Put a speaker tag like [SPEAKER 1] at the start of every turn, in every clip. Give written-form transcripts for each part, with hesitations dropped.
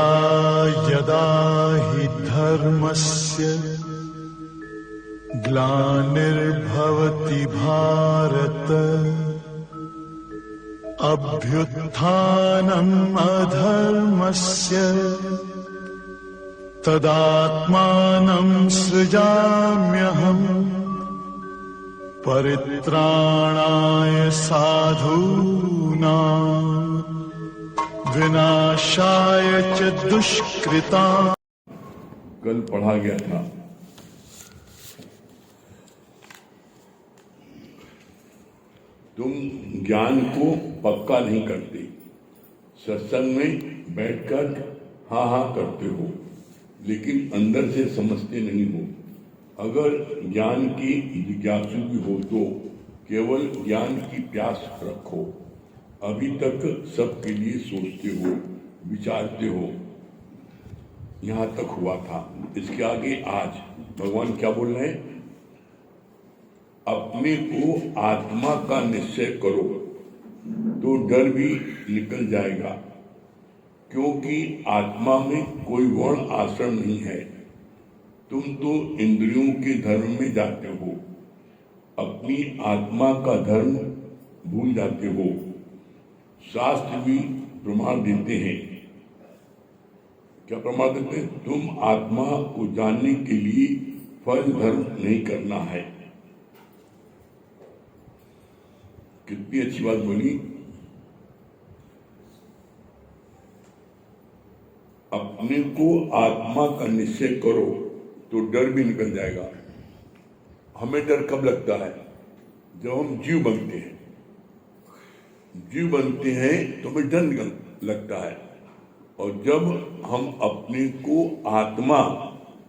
[SPEAKER 1] यदा यदा हि धर्मस्य ग्लानिर्भवति भारत अभ्युत्थानम् अधर्मस्य तदात्मानं सृजाम्यहम् परित्राणाय साधूनां विनाशाय च दुष्कृताम्।
[SPEAKER 2] कल पढ़ा गया था तुम ज्ञान को पक्का नहीं करते, सत्संग में बैठकर हाँ हाँ करते हो लेकिन अंदर से समझते नहीं हो। अगर ज्ञान की जिज्ञासु भी हो तो केवल ज्ञान की प्यास रखो। अभी तक सबके लिए सोचते हो, विचारते हो, यहाँ तक हुआ था। इसके आगे आज भगवान क्या बोल रहे हैं? अपने को आत्मा का निश्चय करो तो डर भी निकल जाएगा, क्योंकि आत्मा में कोई वर्ण आश्रम नहीं है। तुम तो इंद्रियों के धर्म में जाते हो, अपनी आत्मा का धर्म भूल जाते हो। शास्त्र भी प्रमाण देते हैं। क्या प्रमाण देते हैं? तुम आत्मा को जानने के लिए फल धर्म नहीं करना है। कितनी अच्छी बात बोली। अपने को आत्मा का निश्चय करो तो डर भी निकल जाएगा। हमें डर कब लगता है? जब हम जीव बनते हैं। जीव बनते हैं तो हमें डर लगता है, और जब हम अपने को आत्मा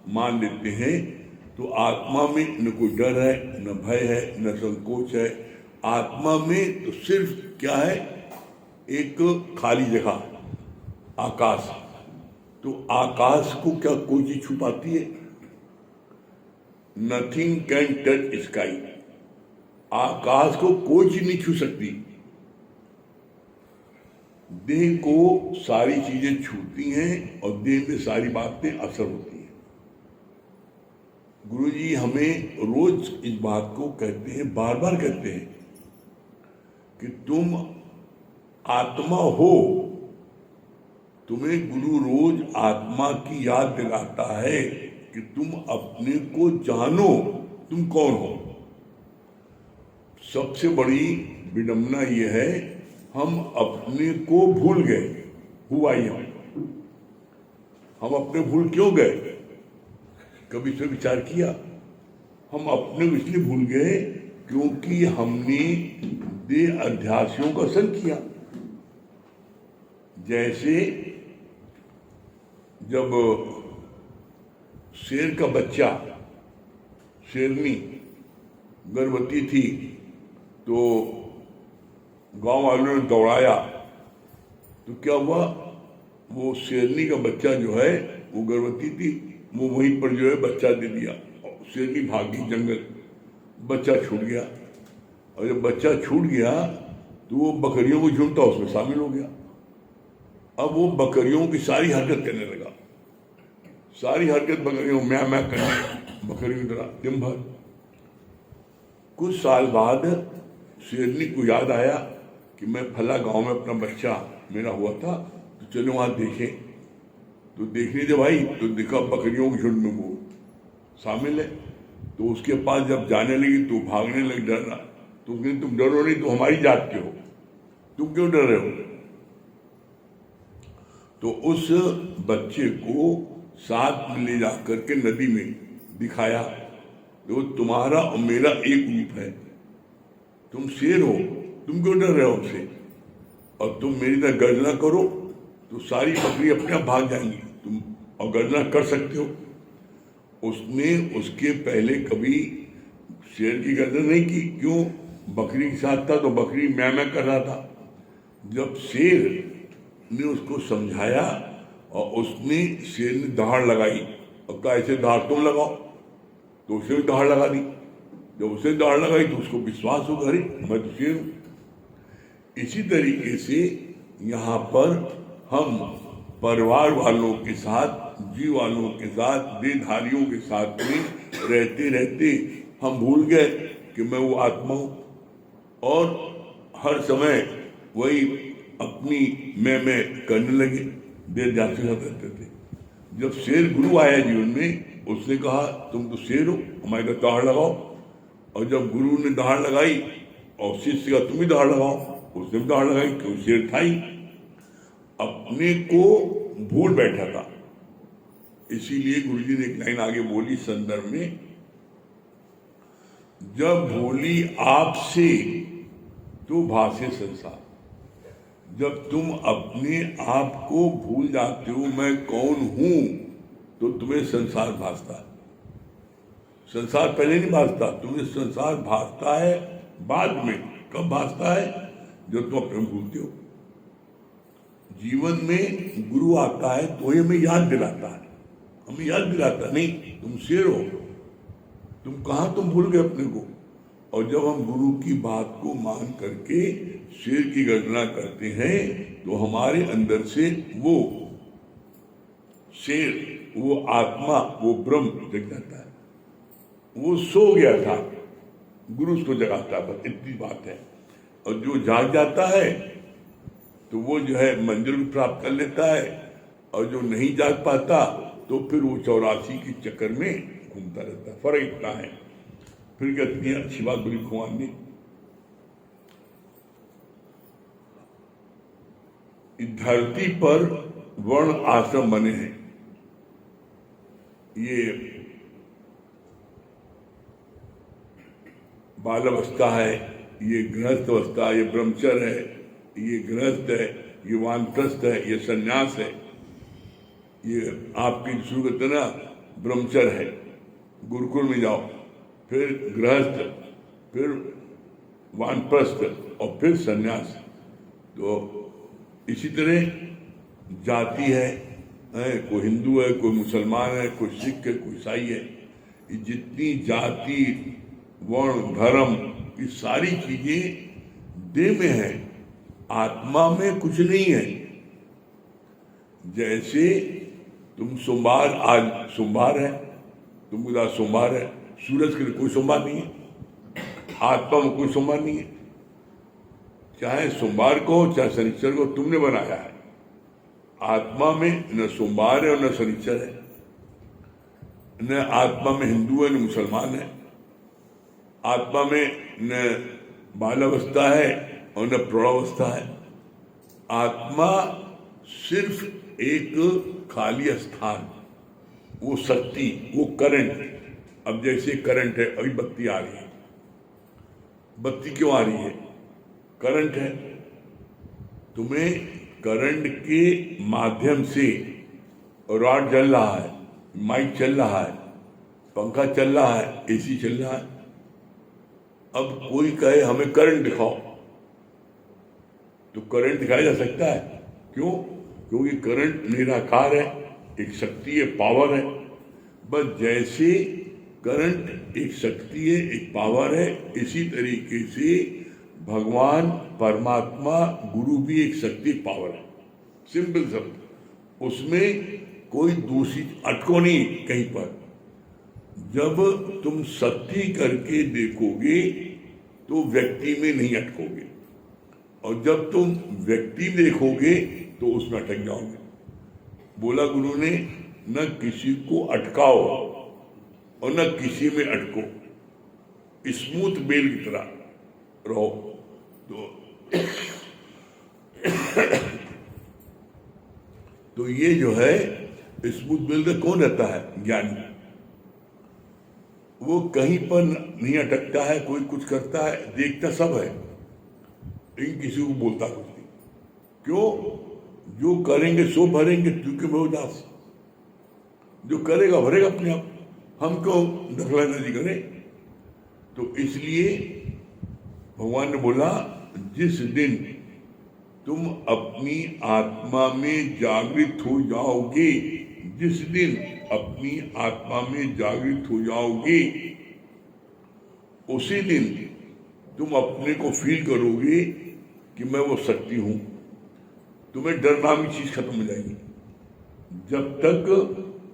[SPEAKER 2] मान लेते हैं तो आत्मा में न कोई डर है, न भय है, न संकोच है। आत्मा में तो सिर्फ क्या है? एक खाली जगह, आकाश। तो आकाश को क्या कोई चीज छुपाती है? Nothing can touch sky. आकाश को कोई चीज नहीं छू सकती। देह को सारी चीजें छूती हैं और देह में सारी बातें असर होती हैं। गुरुजी हमें रोज इस बात को कहते हैं, बार बार कहते हैं कि तुम आत्मा हो। तुम्हें गुरु रोज आत्मा की याद दिलाता है कि तुम अपने को जानो, तुम कौन हो। सबसे बड़ी विडंबना यह है, हम अपने को भूल गए। हुआ ही हम अपने भूल क्यों गए? कभी इस पर विचार किया? हम अपने को इसलिए भूल गए क्योंकि हमने देह अध्यासियों का संग किया। जैसे जब शेर का बच्चा, शेरनी गर्भवती थी तो गांव वालों ने दौड़ाया, तो क्या हुआ? वो शेरनी का बच्चा जो है, वो गर्भवती थी, वो वहीं पर जो है बच्चा दे दिया। शेरनी भागी जंगल, बच्चा छूट गया। और जब बच्चा छूट गया तो वो बकरियों को झुंड था, उसमें शामिल हो गया। अब वो बकरियों की सारी हरकत करने लगा। सारी हरकत बकरियों मैं करने, बकरियों की तरह दिन भर। कुछ साल बाद शेरनी को याद आया कि मैं फला गांव में अपना बच्चा मेरा हुआ था, तो चलो वहां देखें। तो देखने जब आई तो देखा बकरियों के झुंड में वो शामिल है। तो उसके पास जब जाने लगी तो भागने लगी, डर रहा। तो तुम डरो नहीं, तो हमारी जात के हो, तुम क्यों डर रहे हो? तो उस बच्चे को साथ में ले जाकर के नदी में दिखाया, तो तुम्हारा और मेरा एक रूप है। तुम शेर हो, तुम क्यों डर रहे हो हमसे? और तुम मेरी तरह गर्जना करो तो सारी बकरी अपने आप भाग जाएंगी। तुम और गर्जना कर सकते हो। उसने उसके पहले कभी शेर की गर्दन नहीं की। क्यों? बकरी के साथ था तो बकरी मैं कर रहा था। जब शेर ने उसको समझाया और उसने, शेर ने दहाड़ लगाई और कहा ऐसे दहाड़ तुम लगाओ, तो उसे भी दहाड़ लगा दी। जब उसे दहाड़ लगाई तो उसको विश्वास होगा, अरे मैं तो शेर हूं। इसी तरीके से यहाँ पर हम परिवार वालों के साथ, जीव वालों के साथ, देहधारियों के साथ में रहते रहते हम भूल गए कि मैं वो आत्मा हूँ, और हर समय वही अपनी मैं करने लगे, देर जाते रहते थे। जब शेर गुरु आया जीवन में, उसने कहा तुम तो शेर हो, हमारे का दहाड़ लगाओ। और जब गुरु ने दहाड़ लगाई और शिष्य का तुम भी दहाड़ लगाओ, उसने भी दहाड़ लगाई, क्यों शेर था ही, अपने को भूल बैठा था। इसीलिए गुरुजी ने एक लाइन आगे बोली संदर्भ में, जब भोली आपसे तो भासे संसार। जब तुम अपने आप को भूल जाते हो मैं कौन हूं, तो तुम्हें संसार भासता है। संसार पहले नहीं भासता, तुम्हें संसार भासता है बाद में। कब भासता है? जब तुम अपने भूलते हो। जीवन में गुरु आता है तो हमें याद दिलाता है, हमें याद दिलाता नहीं तुम शेर हो, तुम कहाँ, तुम भूल गए अपने को। और जब हम गुरु की बात को मान करके शेर की गणना करते हैं तो हमारे अंदर से वो शेर, वो आत्मा, वो ब्रह्म जग जाता है। वो सो गया था, गुरु उसको जगाता है, बस इतनी बात है। और जो जाग जाता है तो वो जो है मंजिल को प्राप्त कर लेता है, और जो नहीं जाग पाता तो फिर वो 84 के चक्कर में घूमता रहता है। फर्क इतना है। फिर कहती है अच्छी बात बोली भगवान ने, धरती पर वर्ण आश्रम बने हैं। ये बाल अवस्था है, ये गृहस्थ अवस्था, ये ब्रह्मचर्य है, ये गृहस्थ है, ये वानप्रस्थ है, ये सन्यास है। ये आपकी शुरू करते ना ब्रह्मचर्य है, गुरुकुल में जाओ, फिर गृहस्थ, फिर वानप्रस्थ और फिर सन्यास। तो इसी तरह जाति है, कोई हिंदू है, कोई मुसलमान है, कोई सिख है, कोई ईसाई है। ये जितनी जाति, वर्ण, धर्म, ये सारी चीजें देह में है, आत्मा में कुछ नहीं है। जैसे तुम सोमवार, आज सोमवार है, तुम आज सोमवार है, सूरज के लिए कोई सोमवार नहीं है, आत्मा में कोई सोमवार नहीं है। चाहे सोमवार को चाहे शनिचर को तुमने बनाया है। आत्मा में न सोमवार है और न शनिचर है, न आत्मा में हिंदू है न मुसलमान है, आत्मा में न बालावस्था है और न प्रौढ़ावस्था है। आत्मा सिर्फ एक खाली स्थान, वो शक्ति, वो करंट। अब जैसे करंट है, अभी बत्ती आ रही है, बत्ती क्यों आ रही है? करंट है। तुम्हें करंट के माध्यम से रॉड जल रहा है, माइक चल रहा है, पंखा चल रहा है, एसी चल रहा है। अब कोई कहे हमें करंट दिखाओ, तो करंट दिखाया जा सकता है। क्यों? क्योंकि करंट निराकार है, एक शक्ति है, पावर है। बस जैसे करंट एक शक्ति है, एक पावर है, इसी तरीके से भगवान, परमात्मा, गुरु भी एक शक्ति, पावर है। सिंपल शब्द, उसमें कोई दूसरी अटको नहीं कहीं पर। जब तुम सत्य करके देखोगे तो व्यक्ति में नहीं अटकोगे, और जब तुम व्यक्ति देखोगे तो उसमें अटक जाओगे। बोला गुरु ने, न किसी को अटकाओ और न किसी में अटको, स्मूथ बेल की तरह रहो। तो ये जो है स्मूथ बेल का कौन रहता है? ज्ञानी। वो कहीं पर नहीं अटकता है, कोई कुछ करता है, देखता सब है, लेकिन किसी को बोलता कुछ नहीं। क्यों? जो करेंगे सो भरेंगे, क्योंकि मैं उदास। जो करेगा भरेगा अपने आप, हम क्यों दखलंदाजी करें? तो इसलिए भगवान ने बोला, जिस दिन तुम अपनी आत्मा में जागृत हो जाओगे, जिस दिन अपनी आत्मा में जागृत हो जाओगे, उसी दिन तुम अपने को फील करोगे कि मैं वो शक्ति हूं। तुम्हें डर नामी चीज खत्म हो जाएगी। जब तक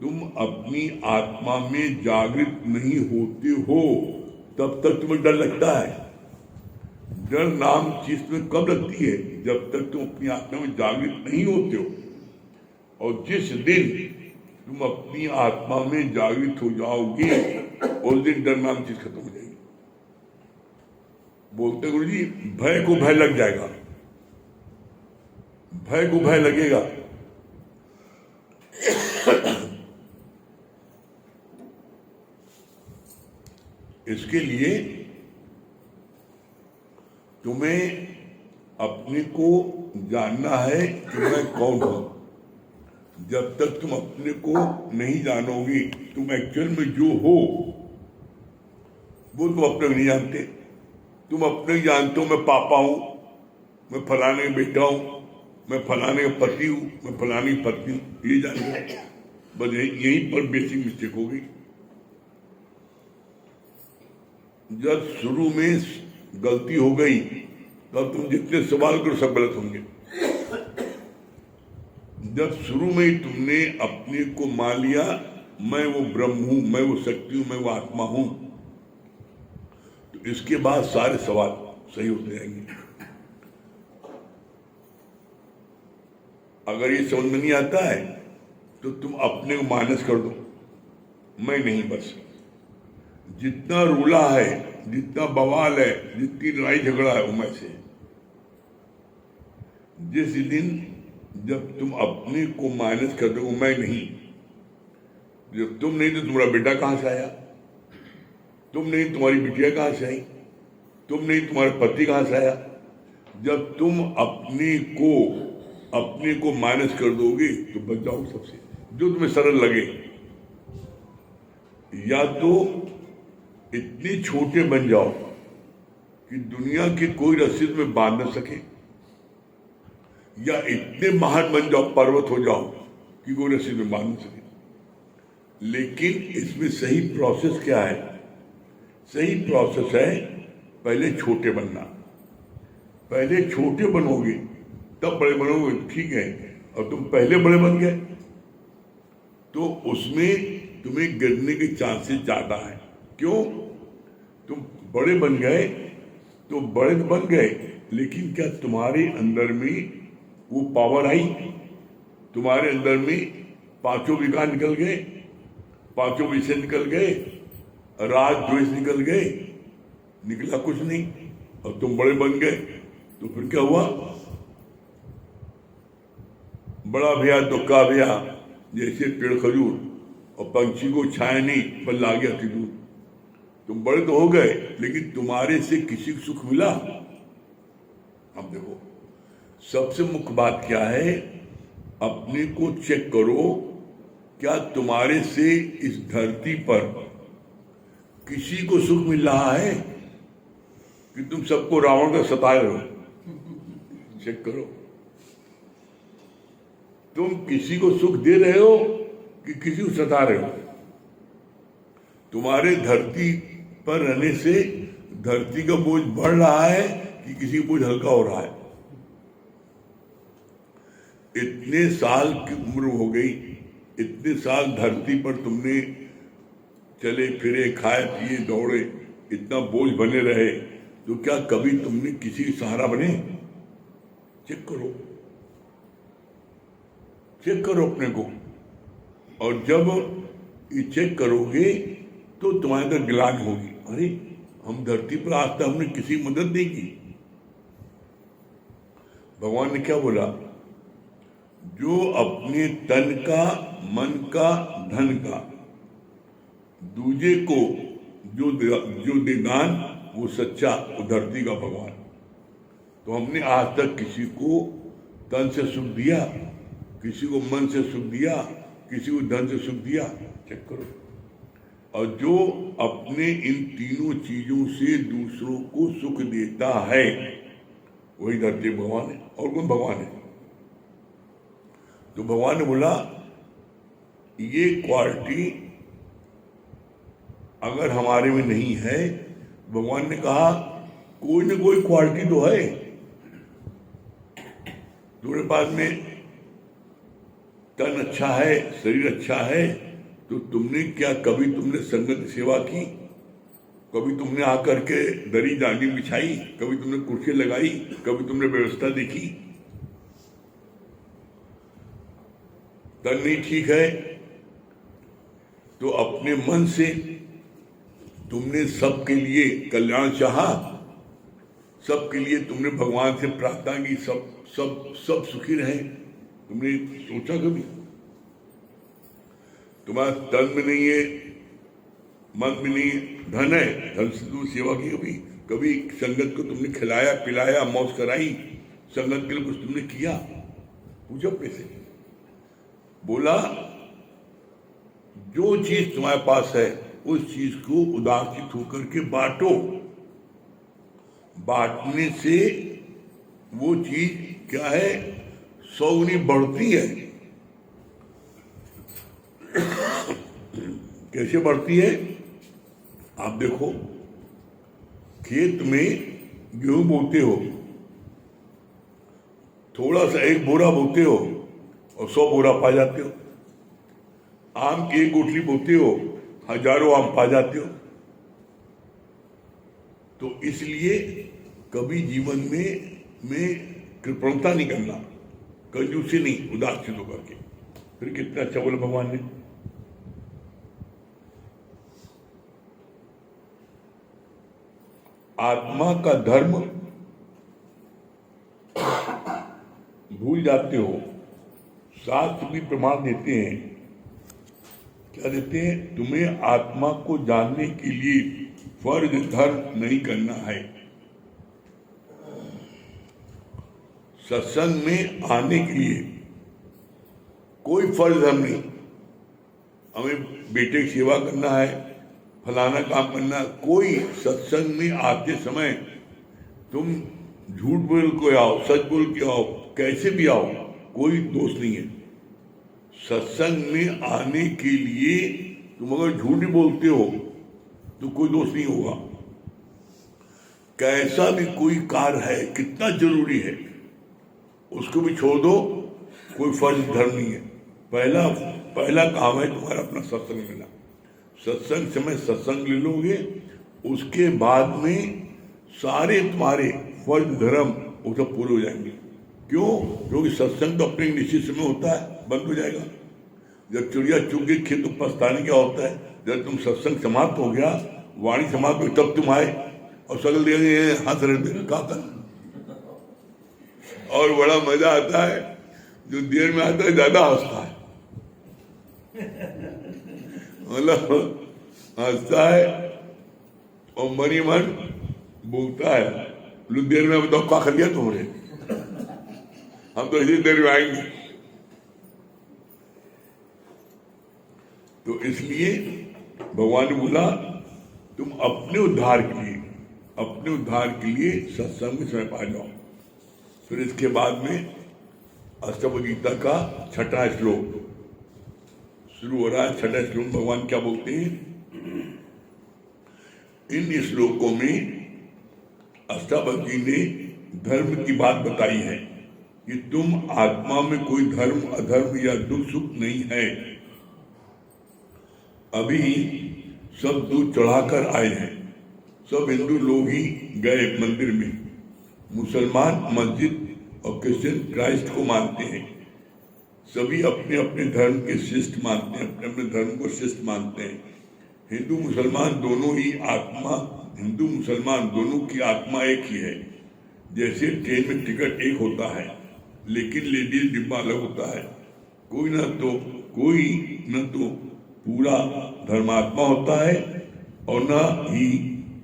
[SPEAKER 2] तुम अपनी आत्मा में जागृत नहीं होते हो तब तक तुम्हें डर लगता है। डर नाम चीज तुम्हें कब लगती है? जब तक तुम अपनी आत्मा में जागृत नहीं होते हो। और जिस दिन तुम अपनी आत्मा में जागृत हो जाओगे उस दिन डर नाम चीज खत्म हो जाएगी। बोलते गुरु जी, भय को भय लग जाएगा, भय को भय लगेगा। इसके लिए तुम्हें अपने को जानना है कि मैं कौन हूं। जब तक तुम अपने को नहीं जानोगी, तुम एक्चुअल में जो हो वो तुम अपने को नहीं जानते। तुम अपने ही जानते हो मैं पापा हूं, मैं फलाने का बेटा हूं, मैं फलाने का पति हूं, मैं फलाने की पत्नी हूं, ये जानते हो। बस यहीं पर बेसिक मिस्टेक होगी। जब शुरू में गलती हो गई तब तुम जितने सवाल करो सब गलत होंगे। जब शुरू में ही तुमने अपने को मान लिया मैं वो ब्रह्म हूं, मैं वो शक्ति हूं, मैं वो आत्मा हूं, तो इसके बाद सारे सवाल सही होते जाएंगे। अगर ये समझ में नहीं आता है तो तुम अपने को माइनस कर दो, मैं नहीं, बस जितना रूला है, जितना बवाल है, जितनी लड़ाई झगड़ा है वो मैं से। जिस दिन जब तुम अपने को माइनस कर दो मैं नहीं, जब तुम नहीं तो तुम्हारा बेटा कहां से आया, तुम नहीं तुम्हारी बिटिया कहां से आई, तुम नहीं तुम्हारा पति कहां से आया। जब तुम अपने को माइनस कर दोगे तो बच जाओ सबसे, जो तुम्हें सरल लगे। या तो इतने छोटे बन जाओ कि दुनिया की कोई रस्सी में बांध न सके, या इतने महान बन जाओ, पर्वत हो जाओ कि कोई रस्सी में बांध न सके। लेकिन इसमें सही प्रोसेस क्या है? सही प्रोसेस है पहले छोटे बनना। पहले छोटे बनोगे तब बड़े बनोगे, ठीक है। और तुम पहले बड़े बन गए तो उसमें तुम्हें गिरने के चांसेस ज्यादा है। क्यों? तुम बड़े बन गए तो बड़े बन गए, लेकिन क्या तुम्हारे अंदर में वो पावर आई? तुम्हारे अंदर में पांचों विकार निकल गए, पांचों विषय निकल गए, राग द्वेष निकल गए? निकला कुछ नहीं। और तुम बड़े बन गए तो फिर क्या हुआ? बड़ा भैया तो का भैया, जैसे पेड़ खजूर और पंछी को छाया नहीं पर ला गया अति दूर। तुम बड़े तो हो गए लेकिन तुम्हारे से किसी को सुख मिला? अब देखो, सबसे मुख्य बात क्या है? अपने को चेक करो, क्या तुम्हारे से इस धरती पर किसी को सुख मिल रहा है कि तुम सबको रावण का सताए रहो? चेक करो, तुम किसी को सुख दे रहे हो कि किसी को सता रहे हो? तुम्हारे धरती पर रहने से धरती का बोझ बढ़ रहा है कि किसी का बोझ हल्का हो रहा है? इतने साल की उम्र हो गई, इतने साल धरती पर तुमने चले फिरे, खाए पिए, दौड़े, इतना बोझ बने रहे, तो क्या कभी तुमने किसी का सहारा बने? चेक करो, चेक करो अपने को। और जब ये चेक करोगे तो तुम्हारे अंदर ग्लानि होगी, अरे हम धरती पर आज तक हमने किसी की मदद नहीं की। भगवान ने क्या बोला? जो अपने तन का, मन का, धन का दूजे को जो दे दान, वो सच्चा, वो धरती का भगवान। तो हमने आज तक किसी को तन से सुख दिया, किसी को मन से सुख दिया, किसी को धन से सुख दिया? चेक करो। और जो अपने इन तीनों चीजों से दूसरों को सुख देता है वही धरती भगवान है। और कौन भगवान है? तो भगवान ने बोला ये क्वालिटी अगर हमारे में नहीं है, भगवान ने कहा कोई ना कोई क्वालिटी तो है तुम्हारे पास में। तन अच्छा है, शरीर अच्छा है, तो तुमने क्या कभी तुमने संगत सेवा की? कभी तुमने आकर के दरी जानी बिछाई? कभी तुमने कुर्सी लगाई? कभी तुमने व्यवस्था देखी? तन नहीं ठीक है तो अपने मन से तुमने सबके लिए कल्याण चाहा, सबके लिए तुमने भगवान से प्रार्थना की, सब सब सब सुखी रहे। तुमने सोचा कभी? तुम्हारा तन में नहीं है, मन में नहीं, धन है, धन से तुम सेवा की कभी? कभी संगत को तुमने खिलाया पिलाया, मौज कराई, संगत के लिए कुछ तुमने किया? पूछो कैसे? बोला जो चीज तुम्हारे पास है उस चीज को उदासीत होकर के बांटो। बांटने से वो चीज क्या है, 100 गुनी बढ़ती है। कैसे बढ़ती है? आप देखो, खेत में गेहूं बोते हो, थोड़ा सा एक बोरा बोते हो और 100 बोरा पा जाते हो। आम की एक गुठली बोते हो, हजारों आम पा जाते हो। तो इसलिए कभी जीवन में कृपणता नहीं करना, कंजूसी नहीं, उदासीन होकर के। फिर कितना अच्छा बोला भगवान ने। आत्मा का धर्म भूल जाते हो। शास्त्र भी प्रमाण देते हैं। क्या देते हैं? तुम्हें आत्मा को जानने के लिए फर्ज धर्म नहीं करना है। सत्संग में आने के लिए कोई फर्ज धर्म नहीं। हमें बेटे की सेवा करना है, फलाना काम करना, कोई सत्संग में आते समय तुम झूठ बोल के आओ, सच बोल के आओ, कैसे भी आओ, कोई दोष नहीं है। सत्संग में आने के लिए तुम अगर झूठ बोलते हो तो कोई दोष नहीं होगा। कैसा भी कोई कार्य है, कितना जरूरी है, उसको भी छोड़ दो, कोई फर्ज धर्म नहीं है। पहला काम है तुम्हारा अपना सत्संग लेना। सत्संग समय सत्संग ले लोगे, उसके बाद में सारे तुम्हारे फर्ज धर्म वो सब पूरे हो जाएंगे। क्यों? क्योंकि सत्संग तो अपने निश्चित समय होता है, बंद हो जाएगा। जब चिड़िया चुग गई खेत तो पछताने क्या होता है? जब तुम सत्संग समाप्त हो गया, वाणी समाप्त हो, तब तुम आए और सगल देंगे हंस रहे थे, कहा था। और बड़ा मजा आता है, जो देर में आता है ज्यादा हंसता है, मतलब हंसता है और मनी मन बोलता है, देर में बताओ क्या कर लिया तुमने, हम तो इसी देर में आएंगे। तो इसलिए भगवान ने बोला तुम अपने उद्धार के लिए सत्संग में समय पा जाओ। फिर इसके बाद में अष्टम गीता का 6वां श्लोक शुरू हो रहा है। 6वां श्लोक भगवान क्या बोलते हैं? इन श्लोकों में अष्टावक्र जी ने धर्म की बात बताई है कि तुम आत्मा में कोई धर्म अधर्म या दुख सुख नहीं है। अभी सब दूध चढ़ाकर आए हैं, सब हिंदू लोग ही गए मंदिर में, मुसलमान मस्जिद और क्रिश्चियन क्राइस्ट को मानते हैं। सभी अपने अपने धर्म के श्रेष्ठ मानते हैं, अपने अपने धर्म को श्रेष्ठ मानते हैं। हिंदू मुसलमान दोनों की आत्मा एक ही है। जैसे ट्रेन में टिकट एक होता है लेकिन लेडीज डिब्बा अलग होता है। कोई न तो पूरा धर्मात्मा होता है और न ही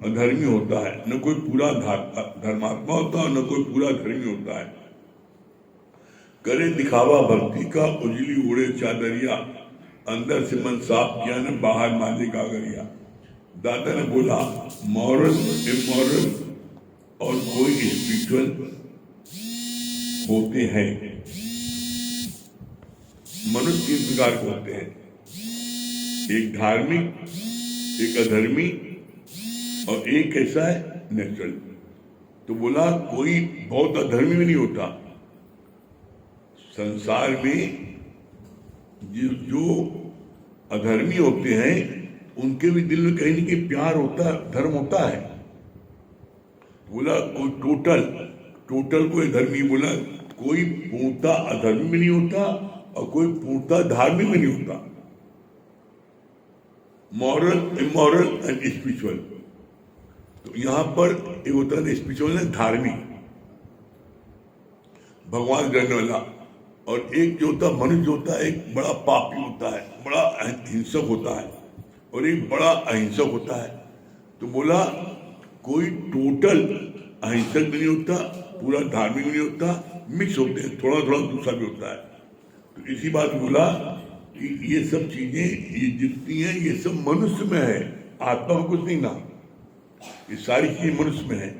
[SPEAKER 2] अधर्मी होता है। न कोई पूरा धर्मात्मा होता है और न कोई पूरा धर्मी होता है। करे दिखावा भक्ति का, उजली उड़े चादरिया, अंदर से मन साफ किया न बाहर मांझे कागरिया। दादा ने बोला मॉरल इमॉरल और कोई स्पिरिचुअल होते हैं। मनुष्य 3 प्रकार के होते हैं, एक धार्मिक, एक अधर्मी और एक कैसा है नेचुरल। तो बोला कोई बहुत अधर्मी भी नहीं होता। संसार में जो अधर्मी होते हैं उनके भी दिल में कहीं ना कहीं प्यार होता है, धर्म होता है। बोला कोई टोटल कोई धर्मी, बोला कोई पूर्णता अधर्मी में नहीं होता और कोई पूर्णता धार्मिक में नहीं होता। Moral, immoral and spiritual. तो यहां पर एक होता है स्पिरिचुअल है धार्मिक, भगवान जानने वाला, और एक जो होता मनुष्य होता है, एक बड़ा पापी होता है, बड़ा हिंसक होता है, और एक बड़ा अहिंसक होता है। तो बोला कोई टोटल अहिंसक भी नहीं होता, पूरा धार्मिक भी नहीं होता, मिक्स होते हैं, थोड़ा थोड़ा दूसरा भी होता है। तो इसी बात बोला कि ये सब चीजें ये जितनी है ये सब मनुष्य में है, आत्मा में कुछ नहीं ना, ये सारी चीजें मनुष्य में है।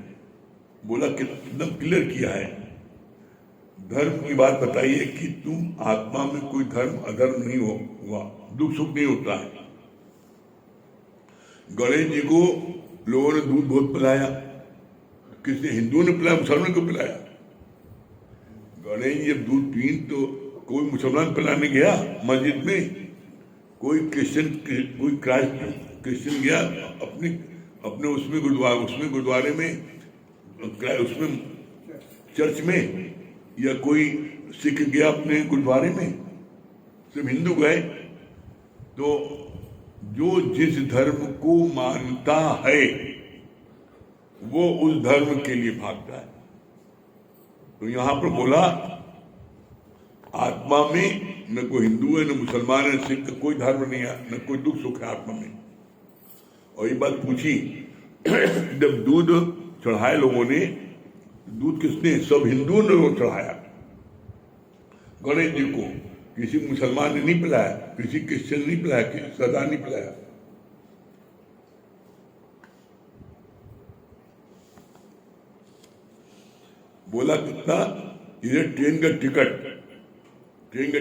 [SPEAKER 2] बोला एकदम क्लियर किया है। धर्म की बात बताइए कि तुम आत्मा में कोई धर्म अधर्म नहीं हुआ, दुख सुख नहीं होता है। गणेश जी को लोगों ने दूध बहुत पिलाया, किसने? हिंदुओं ने पिलाया, मुसलमान को पिलाया। गणेश जी जब दूध पीन तो कोई मुसलमान पिलाने गया मस्जिद में, कोई क्रिश्चियन गया अपने उसमें गुरुद्वारे में, उसमें चर्च में, या कोई सिख गया अपने गुरुद्वारे में, सिर्फ हिंदू गए। तो जो जिस धर्म को मानता है वो उस धर्म के लिए भागता है। तो यहां पर बोला आत्मा में न कोई हिंदू है, न मुसलमान है, सिख, कोई धर्म नहीं है, न कोई दुख सुख है आत्मा में। और ये बात पूछी जब दूध चढ़ाए लोगों ने, दूध किसने? सब हिंदुओं ने चढ़ाया गणेश जी को, किसी मुसलमान ने नहीं पिलाया, किसी क्रिश्चियन नहीं पिलाया, किसी सरदार नहीं पिलाया। बोला कितना? ये ट्रेन का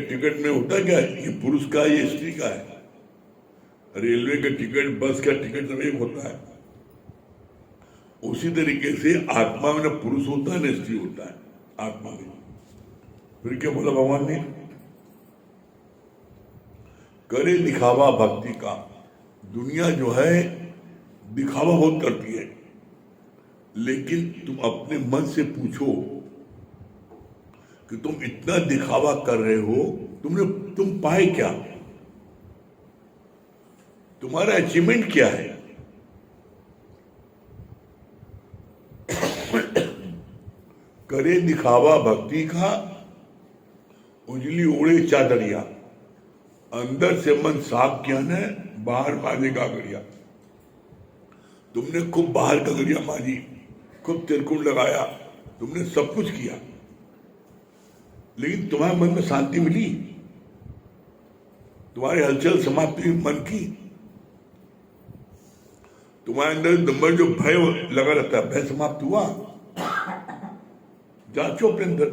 [SPEAKER 2] टिकट में होता क्या? ये पुरुष का, ये स्त्री का है। रेलवे का टिकट, बस का टिकट सब एक होता है। उसी तरीके से आत्मा में न पुरुष होता है न स्त्री होता है आत्मा में। फिर क्या बोला भगवान ने? करे दिखावा भक्ति का। दुनिया जो है दिखावा बहुत करती है, लेकिन तुम अपने मन से पूछो कि तुम इतना दिखावा कर रहे हो, तुम पाए क्या? तुम्हारा अचीवमेंट क्या है? करे दिखावा भक्ति का, उजली ओढ़े चादरिया, अंदर से मन साफ किया न, बाहर मांजेगा गरिया। तुमने खूब बाहर का गरिया मांजी, खूब तिलकुट लगाया, तुमने सब कुछ किया, लेकिन तुम्हारे मन में शांति मिली? तुम्हारी हलचल समाप्त हुई मन की? तुम्हारे अंदर नंबर जो भय लगा रहता है, भय समाप्त हुआ? जांचो अपने अंदर।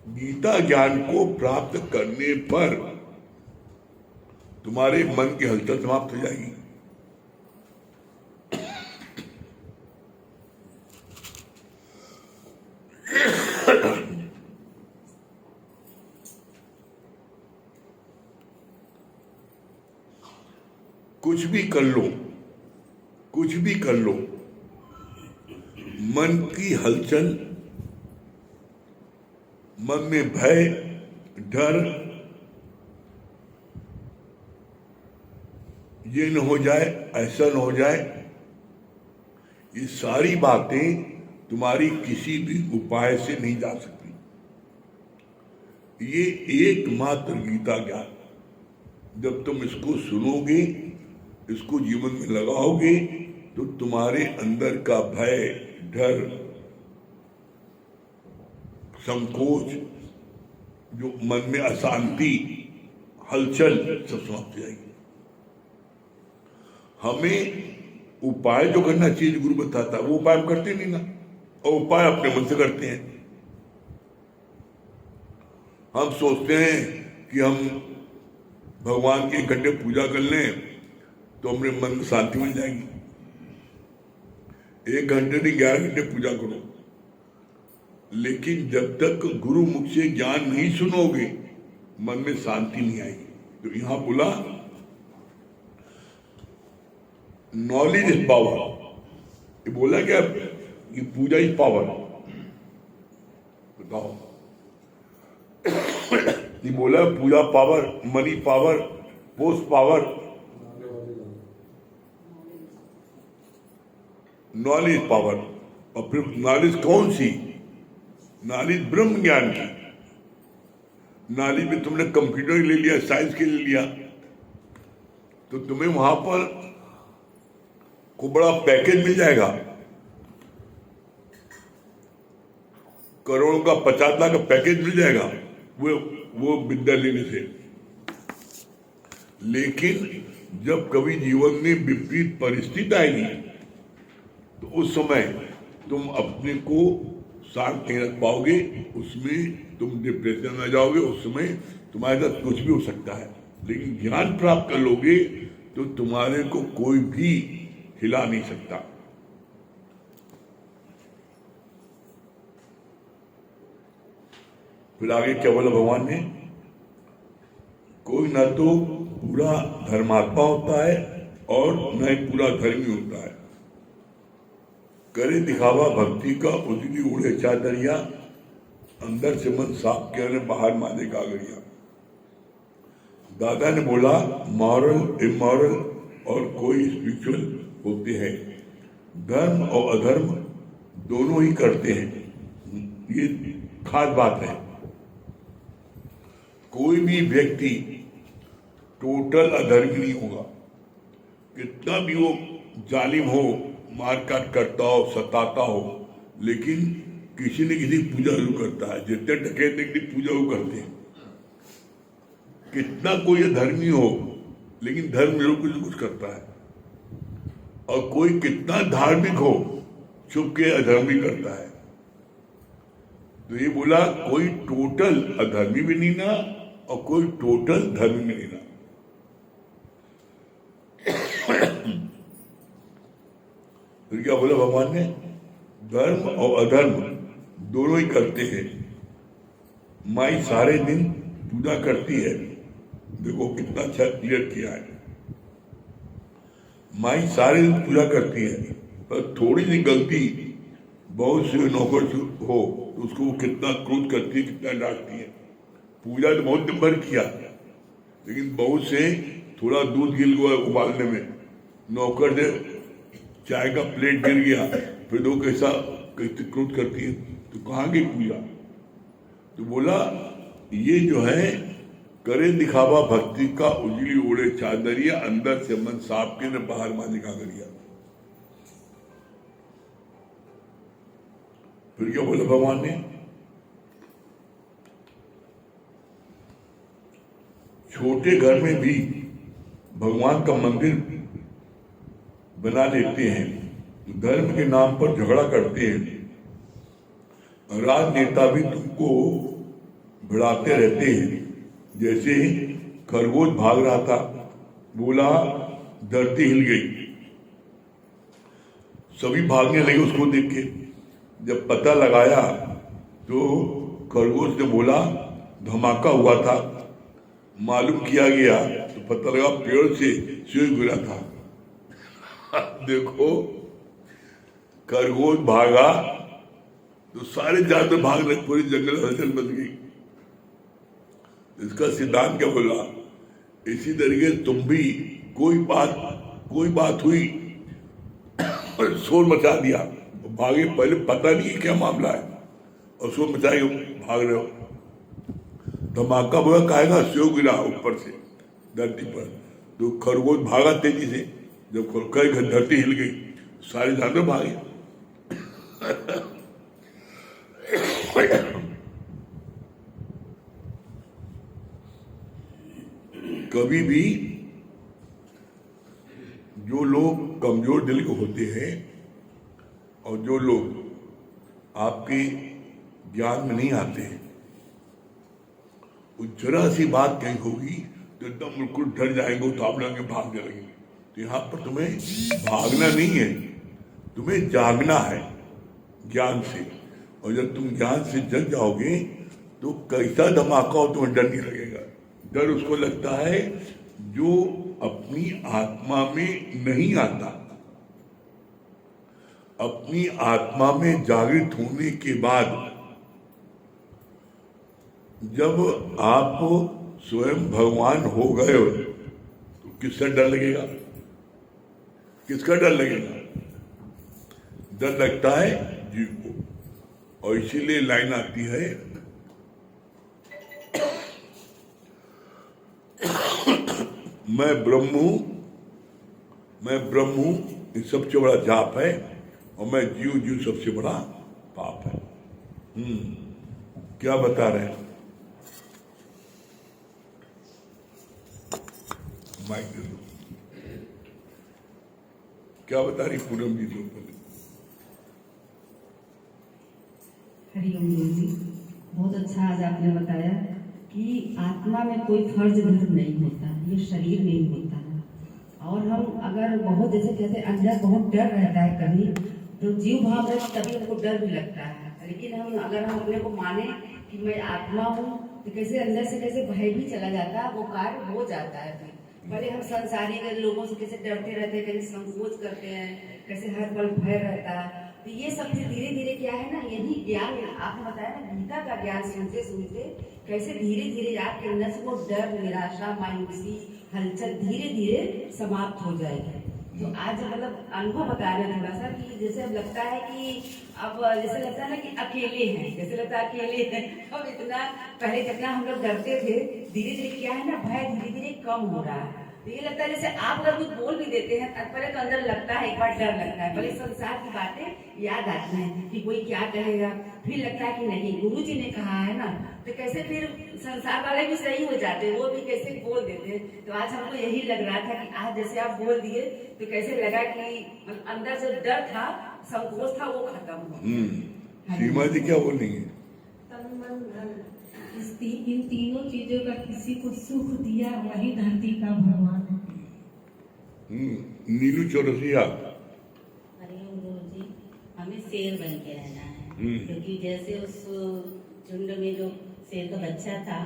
[SPEAKER 2] गीता ज्ञान को प्राप्त करने पर तुम्हारे मन की हलचल समाप्त हो जाएगी। कुछ भी कर लो, मन की हलचल, मन में भय, डर, ये न हो जाए, ऐसा न हो जाए, ये सारी बातें तुम्हारी किसी भी उपाय से नहीं जा सकती। ये एकमात्र गीता ज्ञान, जब तुम इसको सुनोगे, इसको जीवन में लगाओगे, तो तुम्हारे अंदर का भय, डर, संकोच, जो मन में अशांति, हलचल, सब समाप्त हो जाएगी। हमें उपाय जो करना चाहिए, गुरु बताता, वो उपाय हम करते नहीं ना, और उपाय अपने मन से करते हैं। हम सोचते हैं कि हम भगवान की 1 घंटे पूजा कर लें तो हमरे मन में शांति मिल जाएगी। 1 घंटे नहीं, 11 घंटे पूजा करो, लेकिन जब तक गुरु मुख से ज्ञान नहीं सुनोगे मन में शांति नहीं आएगी। तो यहां बोला नॉलेज इज पावर। ये बोला क्या? ये पूजा इज पावर। बताओ, ये बोला पूजा power, money power, post power, knowledge power. और फिर नॉलेज कौन सी? नॉलेज ब्रह्म ज्ञान की। नॉलेज में तुमने कंप्यूटर ले लिया, साइंस के ले लिया, तो तुम्हें वहां पर को बड़ा पैकेज मिल जाएगा, करोड़ों का 50 लाख का पैकेज मिल जाएगा वो विद्या लेने से। लेकिन जब कभी जीवन में विपरीत परिस्थिति आएगी तो उस समय तुम अपने को शांत नहीं रख पाओगे, उसमें तुम डिप्रेशन में जाओगे। उस समय तुम्हारे साथ कुछ भी हो सकता है, लेकिन ज्ञान प्राप्त कर लोगे तो तुम्हारे को कोई भी हिला नहीं सकता। फिर आगे क्या बोला भगवान ने? कोई ना तो पूरा धर्मात्मा होता है और न ही पूरा धर्मी होता है। करे दिखावा भक्ति का उजली उड़े चादरिया, अंदर से मन साफ किया बाहर माने कागड़िया। दादा ने बोला मॉरल इमॉरल और कोई स्पिरिचुअल होते हैं, धर्म और अधर्म दोनों ही करते हैं। ये खास बात है। कोई भी व्यक्ति टोटल अधर्मी नहीं होगा, कितना भी वो जालिम हो, मारकाट करता हो, सताता हो, लेकिन किसी न किसी पूजा जरूर करता है। जितने डकैत की पूजा वो करते हैं। कितना कोई अधर्मी हो, लेकिन धर्म जरूर कुछ कुछ करता है। और कोई कितना धार्मिक हो, छुप के अधर्मी करता है। तो ये बोला कोई टोटल अधर्मी भी नहीं ना और कोई टोटल धर्मी भी नहीं ना। फिर क्या बोला भगवान ने? धर्म और अधर्म दोनों ही करते हैं। माई सारे दिन पूजा करती है। देखो कितना अच्छा क्लियर किया है। माई सारे दिन पूजा करती है, पर थोड़ी सी गलती बहुत से नौकर हो तो उसको वो कितना क्रोध करती है, कितना डांटती है। पूजा तो बहुत दिन भर किया, लेकिन बहुत से थोड़ा दूध गिर गया उबालने में, नौकर से चाय का प्लेट गिर गया, फिर दो कैसा क्रोध करती है। तो कहाँ गई पूजा? तो बोला ये जो है करे दिखावा भक्ति का उजली ओढ़े चादरिया, अंदर से मन साफ के न बाहर माने कागड़िया। फिर क्या बोला भगवान ने? छोटे घर में भी भगवान का मंदिर बना लेते हैं, धर्म के नाम पर झगड़ा करते हैं। राजनेता भी तुमको भिड़ाते रहते हैं। जैसे खरगोश भाग रहा था, बोला धरती हिल गई, सभी भागने लगे उसको देख के। जब पता लगाया तो खरगोश ने बोला धमाका हुआ था। मालूम किया गया तो पता लगा पेड़ से सेब गिरा था। देखो खरगोश भागा तो सारे जानवर भाग रहे, पूरी जंगल हलचल बच गई। इसका सिद्धांत क्या बोला? इसी तरीके तुम भी कोई बात हुई और शोर मचा दिया, भागे, पहले पता नहीं है क्या मामला है और शोर मचाए भाग रहे हो। धमाका हुआ काहेगा, सेव गिरा ऊपर से धरती पर, तो खरगोश भागा तेजी से। जब धरती हिल गई, सारे जानवर भागे। कभी भी जो लोग कमजोर दिल के होते हैं और जो लोग आपके ज्ञान में नहीं आते हैं, वो जरा सी बात कहीं होगी तो एकदम बिल्कुल डर जाएंगे, उतावले होंगे, भागने लगेंगे। तो यहाँ पर तुम्हें भागना नहीं है, तुम्हें जागना है ज्ञान से। और जब तुम ज्ञान से जग जाओगे तो कैसा धमाका हो तुम्हें डर नहीं लगेगा। डर उसको लगता है जो अपनी आत्मा में नहीं आता। अपनी आत्मा में जागृत होने के बाद जब आप स्वयं भगवान हो गए हो तो किसका डर लगेगा? किसका डर लगेगा? डर लगता है जीव को। और इसीलिए लाइन आती है, मैं ब्रह्म हूं, मैं ब्रह्म हूं, ये सबसे बड़ा जाप है, और मैं जीव जीव सबसे बड़ा पाप है। क्या बता रहे हैं? माइक दे दो। क्या बता रही पूनम जी?
[SPEAKER 3] हरिओम जी, बहुत अच्छा आज आपने बताया कि आत्मा में कोई फर्ज धर्म नहीं होता, ये शरीर नहीं होता है। और हम अगर बहुत जैसे कहते हैं अंदर बहुत डर रहता है कभी, तो जीव भाव है तभी हमको डर भी लगता है। लेकिन हम अगर हम अपने को माने कि मैं आत्मा हूँ तो कैसे अंदर से कैसे भय भी चला जाता है, वो कार्य हो जाता है। फिर भले हम संसारी के लोगों से कैसे डरते रहते हैं, कैसे संकोच करते हैं, कैसे हर पल भय रहता है, तो ये सब धीरे धीरे क्या है ना, यही ज्ञान आपने बताया ना, गीता का ज्ञान सुनते सुनते कैसे धीरे धीरे आपके अंदर से वो डर, निराशा, मायूसी, हलचल धीरे धीरे समाप्त हो जाएगी। तो आज मतलब अनुभव बता रहे हैं थोड़ा सा कि जैसे अब लगता है कि अब जैसे लगता है ना कि अकेले हैं, जैसे लगता है अकेले हैं। अब इतना पहले जितना हम लोग डरते थे, धीरे धीरे क्या है ना, भय धीरे धीरे कम हो रहा है। तो ये लगता है जैसे आप अगर कुछ बोल भी देते हैं, पहले तो अंदर लगता है, एक बार डर लगता है, पहले संसार की बातें याद आती हैं कि कोई क्या कहेगा, फिर लगता है कि नहीं गुरु जी ने कहा है ना, तो कैसे फिर संसार वाले भी सही हो जाते हैं, वो भी कैसे बोल देते हैं। तो आज हमको यही लग रहा था कि आज जैसे आप बोल दिए तो कैसे लगा कि अंदर जो डर था, संकोच था, वो खत्म हो।
[SPEAKER 2] सीमा जी क्या बोलेंगे?
[SPEAKER 4] इन तीनों चीजों का किसी को सुख दिया वही धरती का भगवान है।
[SPEAKER 2] नीलू चौरसिया।
[SPEAKER 5] हरिओम गुरु जी, हमें शेर बन के रहना है, क्योंकि जैसे उस झुंड में जो शेर का बच्चा था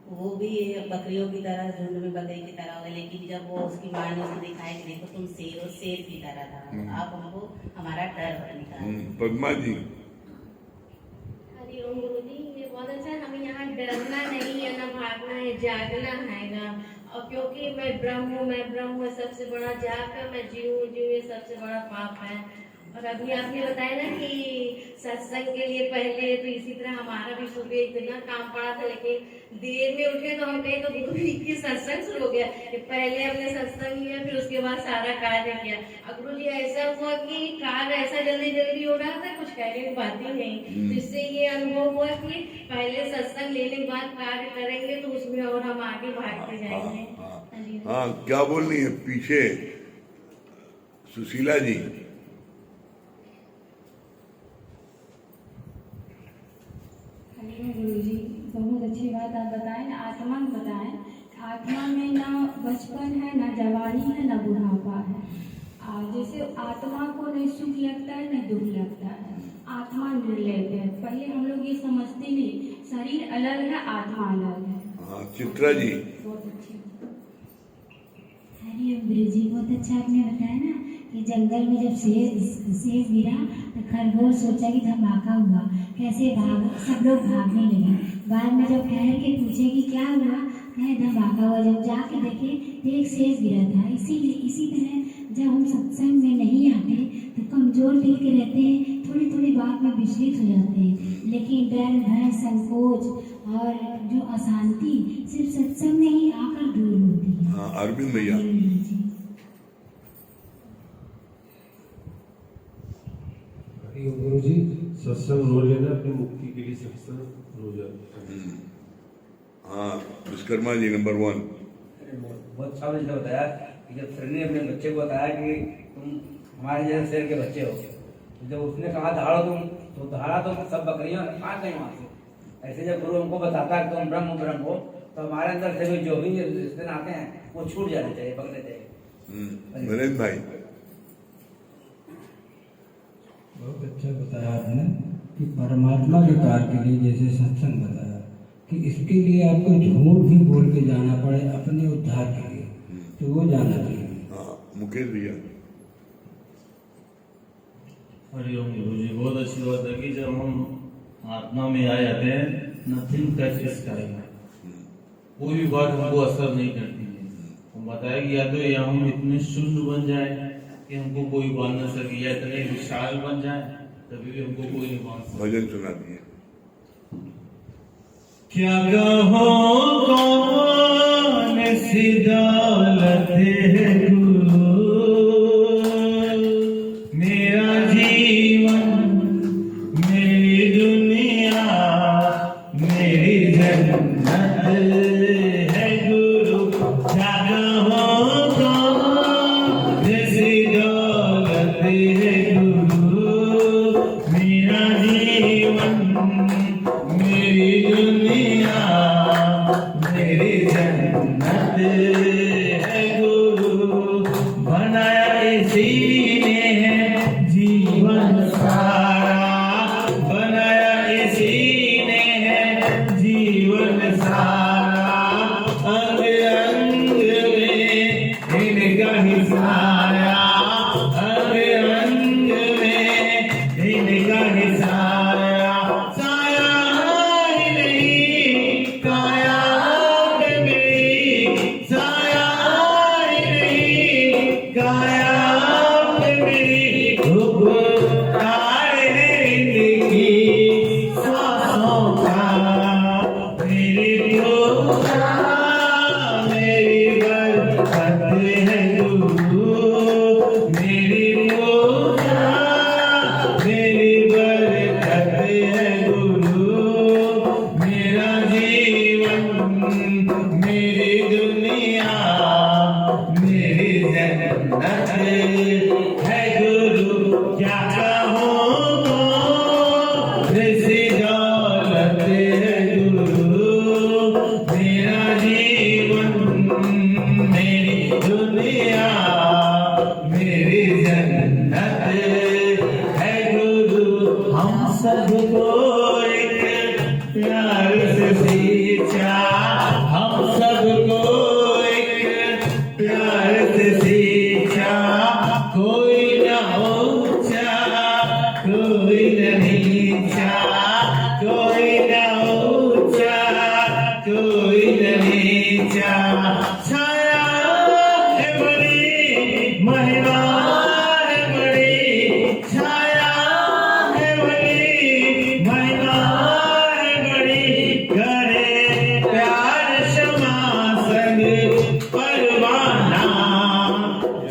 [SPEAKER 5] वो भी बकरियों की तरह झुंड में बकरी की तरह हो, लेकिन जब वो उसकी माँ ने उसको दिखाया कि देखो तुम शेर हो, शेर की तरह था। आप हमको हमारा डर निकाल।
[SPEAKER 2] पद्मा जी।
[SPEAKER 6] हरिओम गुरु जी, ये बहुत अच्छा है। हमें यहाँ डरना नहीं है, ना भागना है, जागना है ना। और क्योंकि मैं ब्रह्म हूँ, मैं ब्रह्म हूँ, सबसे बड़ा जाप है, मैं जीव हूँ, जीव ये सबसे बड़ा पाप है। और अभी आपने बताया ना कि सत्संग के लिए पहले तो इसी तरह हमारा भी सुबह इतना काम पड़ा था, लेकिन देर में उठे तो हम कहे तो गुरु जी की सत्संग शुरू हो गया। पहले हमने सत्संग किया, फिर उसके बाद सारा कार्य किया। और गुरु जी ऐसा हुआ कि कार्य ऐसा जल्दी जल्दी हो रहा था, कुछ कहने की बात ही नहीं। तो इससे ये अनुभव हुआ कि पहले सत्संग लेने के बाद कार्य करेंगे तो उसमें और हम आगे भागते जाएंगे।
[SPEAKER 2] हाँ, क्या बोल रही है पीछे सुशीला जी?
[SPEAKER 4] गुरु जी, बहुत अच्छी बात आप बताएं। आत्मा में बताएं, आत्मा में ना बचपन है, ना जवानी है, ना बुढ़ापा है। जैसे आत्मा को नहीं सुख लगता है, ना दुख लगता है। आत्मा निर्लेप है। पहले हम लोग ये समझते नहीं, शरीर अलग है, आत्मा अलग है।
[SPEAKER 2] हाँ, चित्रा जी।
[SPEAKER 4] बहुत अच्छी।
[SPEAKER 7] हरिओम गुरु जी, बहुत अच्छा आपने बताया ना कि जंगल में जब शेर गिरा तो खरगोश सोचा कि धमाका हुआ, कैसे भाग, सब लोग भागने लगे। बाद में जब ठहर के पूछे कि क्या हुआ, कहे धमाका हुआ। जब जाके देखे तो एक शेर गिरा था। इसी तरह जब हम सत्संग में नहीं आते तो कमजोर दिल के रहते हैं, थोड़ी थोड़ी बात में विचलित हो जाते हैं। लेकिन डर, भय, संकोच और जो अशांति सिर्फ सत्संग में ही आकर दूर होती है।
[SPEAKER 2] हाँ, अरविंद भैया।
[SPEAKER 8] गुरु जी, सत्संग रोज लेना अपनी मुक्ति के लिए, सत्संग रोज।
[SPEAKER 2] हाँ, विश्वकर्मा जी नंबर 1।
[SPEAKER 9] बहुत अच्छा आपने बताया कि जब सर ने अपने बच्चे को बताया कि तुम हमारे जैसे शेर के बच्चे हो, तो जब उसने कहा दहाड़ो तुम, तो दहाड़ा तो सब बकरियां काट गई वहां से। ऐसे जब गुरु हमको बताता है तुम ब्रह्म ब्रह्म हो, तो हमारे अंदर से भी जो भी रिश्ते आते हैं वो छूट जाने चाहिए, पकड़ने चाहिए।
[SPEAKER 2] नरेंद्र भाई।
[SPEAKER 8] बहुत अच्छा बताया आपने।
[SPEAKER 10] कि परमात्मा के कार्य के लिए जैसे सत्संग बताया कि इसके लिए आपको झूठ भी बोल के जाना पड़े अपने उद्धार के लिए, तो वो जाना चाहिए।
[SPEAKER 2] हाँ, मुकेश भैया।
[SPEAKER 11] हरिओम गुरु जी, बहुत अच्छी बात है कि जब हम आत्मा में आ जाते हैं, नथिंग टच इस करेगा, कोई भी बात हमको असर नहीं करती है। हम बताया कि या तो या हम इतने शून्य बन जाए कि हमको कोई बांध न सके, या इतने विशाल बन जाए तभी भी हमको कोई नहीं बांध सके।
[SPEAKER 2] भजन सुना दिए।
[SPEAKER 11] क्या कहो कौन सी दौलत है गुरु, मेरा जीवन मेरी दुनिया मेरी जन्नत है गुरु। क्या कहो कौन सी दौलत है गुरु, मेरा जीवन मेरी दुनिया मेरी जन्नत है गुरु। बनाया इसी ने है जीवन सारा, बनाया इसी ने है जीवन सारा। अंग अंग में इनका ही साया, अंग अंग में इनका ही साया। साया ही नहीं काया पे मेरी, साया ही नहीं काया पे मेरी। उपकार है इनकी सांसों का, मेरी पूजा मेरी बरकत है गुरु, मेरी पूजा मेरी बरकत है गुरु। मेरा जीवन मेरी दुनिया मेरी जन्नत है गुरु। क्या कहूँ कौन सी दौलत है गुरु, मेरा जीवन मेरी दुनिया मेरी जन्नत है गुरु। हम सबको एक प्यार से सींचा, हम सबको एक प्यार से सींचा। कोई न ऊंचा कोई न नीचा, कोई न ऊंचा कोई न नीचा। छाया है बड़ी महिमा है बड़ी, छाया है बड़ी महिमा है बड़ी। करे प्यार क्षमा संग परवाना,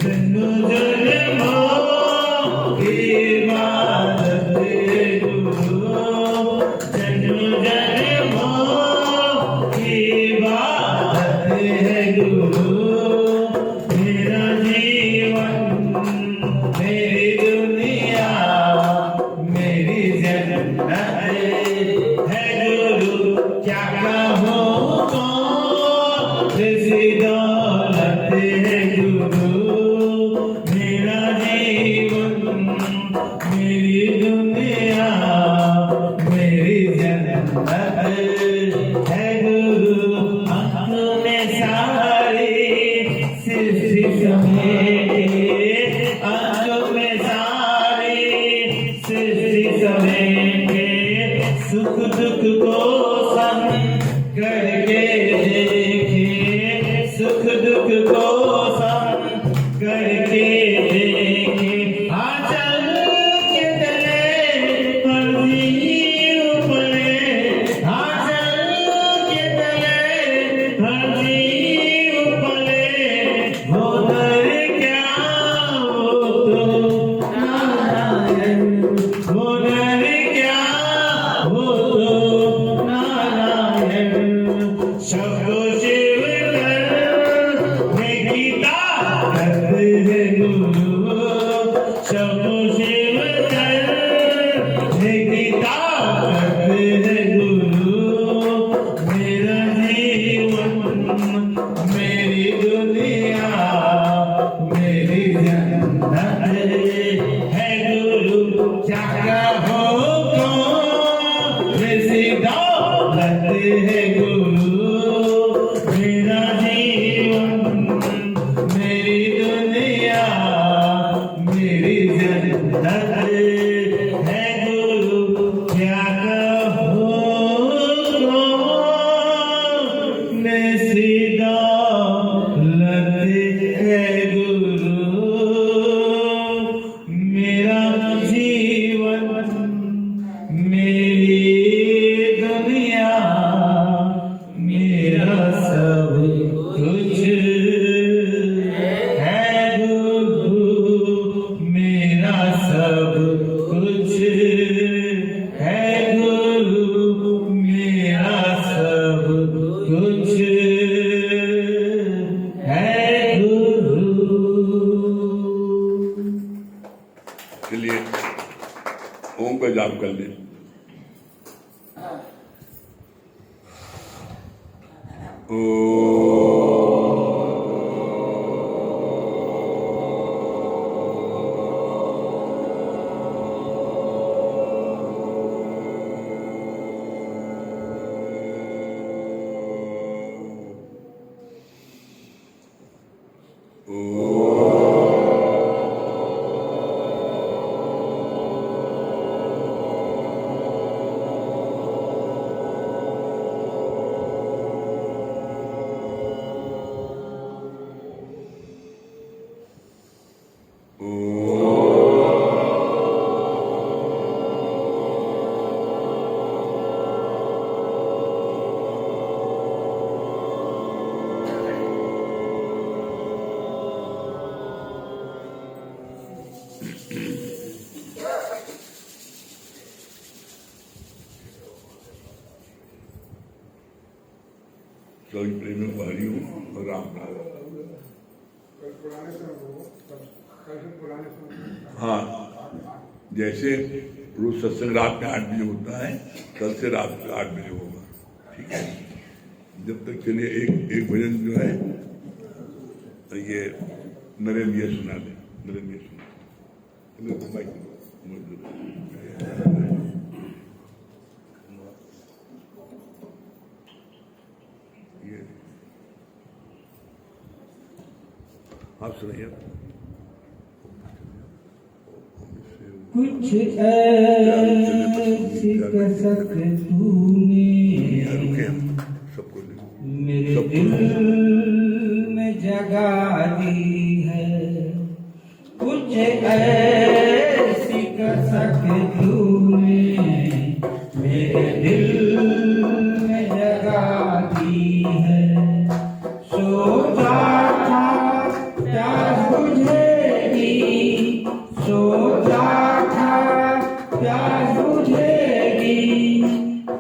[SPEAKER 11] जन्म जन्मों की इबादत है गुरु, जन्म जन्मों की इबादत है गुरु। मेरा जीवन मेरी दुनिया मेरी जन्नत है गुरु। क्या कहूँ कौन सी दौलत है गुरु, मेरा जीवन मेरी दुनिया मेरी जन्नत है गुरु। अंत में सारी सृष्टि समेटे, अंत में सारी सृष्टि समेटे। सुख दुख को सम करके देखे, सुख दुख को सम करके देखे। आंचल के तले हरदीप पले, आंचल के तले हरदीप पले। वो दर क्या वो तो नारायण, वो दर क्या वो तो नारायण। शब्दों शिव करने की ताकत है गुरु, शब्दों शिव करने की ताकत है गुरु। मेरा जीवन मेरी दुनिया मेरी जन्नत है गुरु। क्या कहो कैसी दौलत है गुरु मेरा जीवन मेरी दुनिया मेरा सब कुछ है गुरु मेरा सब कुछ है गुरु मेरा सब कुछ है गुरु।
[SPEAKER 2] चलिए ओम का जाप कर ले। सभी प्रेमियों को हरि ओम और राम राम। हाँ, जैसे रोज सत्संग रात में 8 बजे होता है, कल से रात में 8 बजे होगा, ठीक है। जब तक चलिए एक भजन जो है ये नरेंद्र ये सुना दे, नरेंद्र ये सुना ये आप सुनाइए।
[SPEAKER 10] कुछ ऐसी कसक तूने मेरे दिल में जगा दी है, कुछ ऐसी कसक तूने मेरे दिल में जगा दी है। सोचा था प्यास बुझेगी, सोचा था प्यास बुझेगी,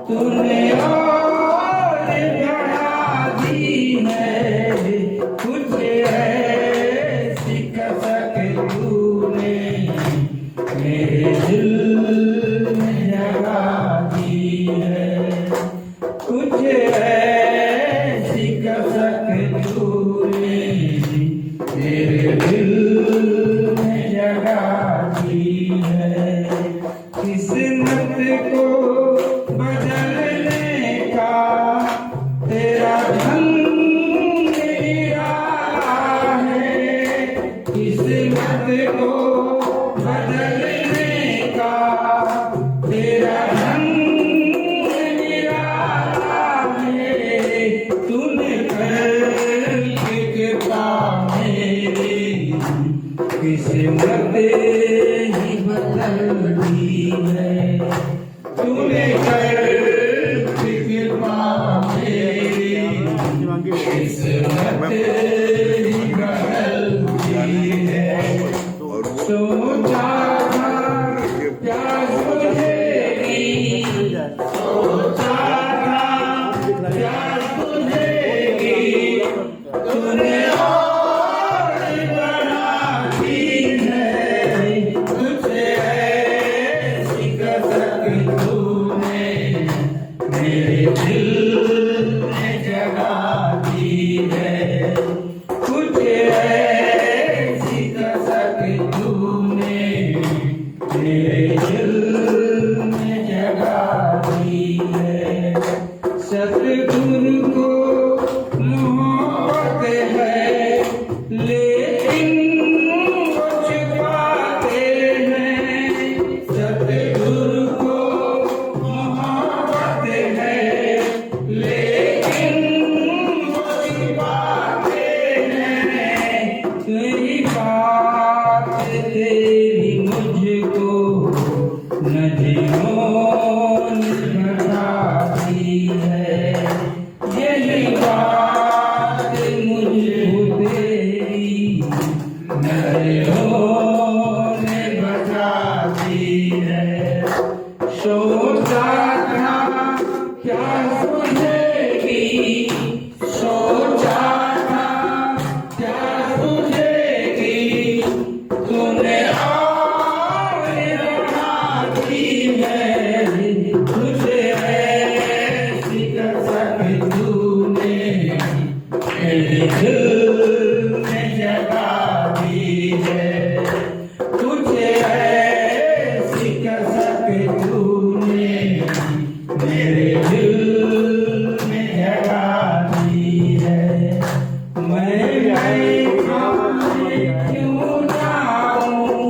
[SPEAKER 10] तूने और बढ़ा दी है। कुछ ऐसी कसक तूने मेरे दिल में जगा दी है, कुछ ऐसी कसक तूने मेरे दिल में जगा दी है। किस्मत को बदलने का तेरा ढंग निराला है, किस्मत को बदलने का तेरा ढंग निराला है। तूने करके कृपा मेरी किस्मत ही बदल दी है, तूने करके कृपा मेरी किस्मत ही बदल दी है। सोचा था प्यास बुझेगी, सोचा था प्यास बुझेगी, तूने और बढ़ा दी है। कुछ ऐसी कसक तूने मेरे दिल में जगा दी है, कुछ ऐसी कसक तूने मेरे दिल में जगा दी है, तुझे ऐसी कसक तूने मेरे दिल में जगा दी है। मैं खाने क्यों जाऊं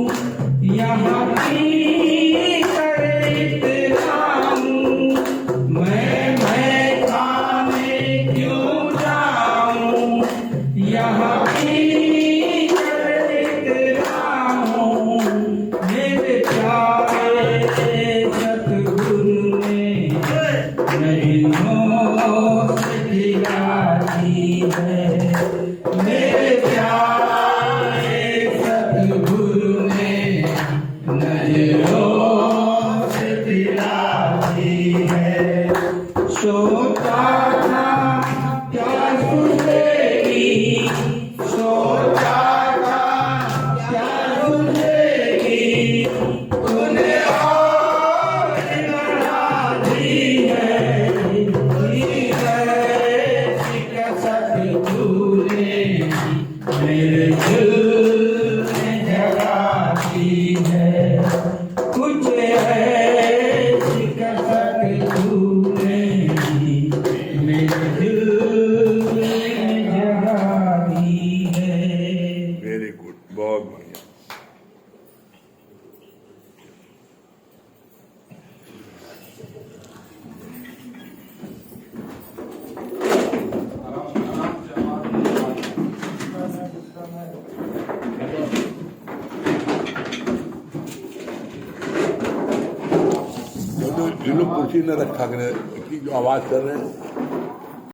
[SPEAKER 10] यहाँ की तरह मैं खाने क्यों जाऊं यहाँ की तरह मेरे प्यारे सतगुरु ने नैनों से खिला दी है। मेरे प्यारे सतगुरु ने नैनों से खिला दी है। सोता था क्या सुनेगी, सोता था क्या सुनेगी, तूने और बढ़ा दी है। शिकस्त तूने मेरे दिल में जगा दी है, कुछ है शिकस्त तूने मेरे दिल में जगा दी है।
[SPEAKER 2] वेरी गुड, बहुत बढ़िया। जो लोग कुर्सी न रखा करें, की जो आवाज कर रहे हैं